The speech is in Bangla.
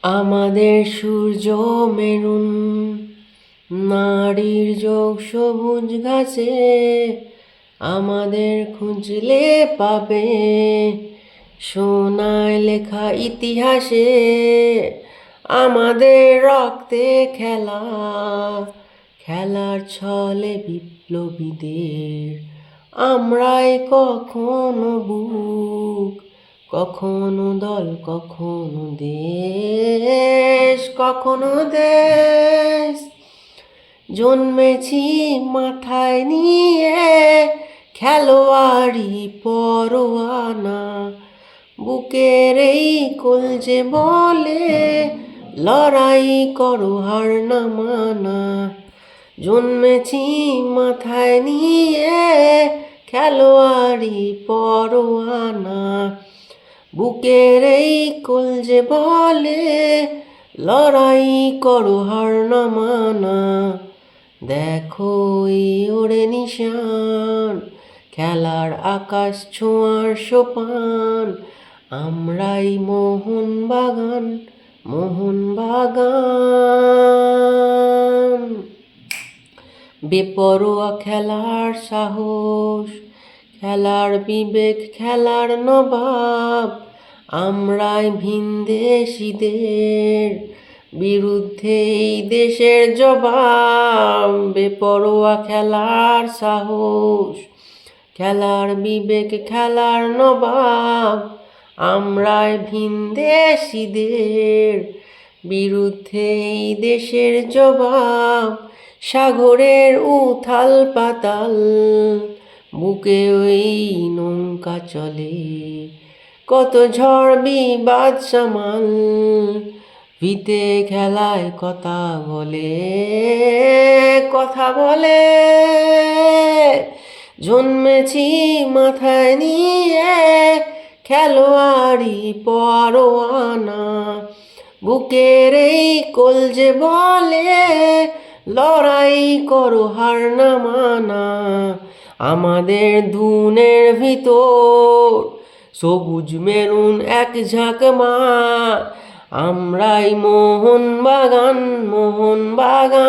আমাদের সূর্য মেরুন, নারীর যোগ সবুজ ঘাসে, আমাদের খুঁজলে পাবে সোনায় লেখা ইতিহাসে। আমাদের রক্তে খেলা, খেলার ছলে বিপ্লবীদের আমরাই কখনো বুক, কখনো দল, কখনো দেশ, কখনো দেশ। জন্মেছি মাথায় নিয়ে খেলোয়াড়ি পরোয়ানা, বুকের এই কলজে বলে লড়াই করো হার না মানা। জন্মেছি মাথায় নিয়ে খেলোয়াড়ি পরোয়ানা, বুকের এই কলজে বলে লড়াই করো হার না মানা। দেখো এই ওরে নিশান, খেলার আকাশ ছোঁয়ার সোপান, আমরাই মোহনবাগান, মোহনবাগান। বেপরোয়া খেলার সাহস, খেলার বিবেক, খেলার নবাব, আমরাই ভিনদেশীদের বিরুদ্ধে এই দেশের জবাব। বেপরোয়া খেলার সাহস, খেলার বিবেক, খেলার নবাব, আমরাই ভিনদেশীদের বিরুদ্ধে এই দেশের জবাব। সাগরের উথাল পাতাল বুকে ওই নৌকা চলে, কত ঝড় বিবাদ সামাল, ভিতে খেলায় কথা বলে, কথা বলে। জন্মেছি মাথায় নিয়ে খেলোয়াড়ি পরোয়ানা, বুকের এই কলজে বলে লড়াই করো হার না মানা। আমাদের ধুনের ভিতর সবুজ মেরুন এক ঝাঁক মা, আমরাই মোহনবাগান, মোহনবাগান।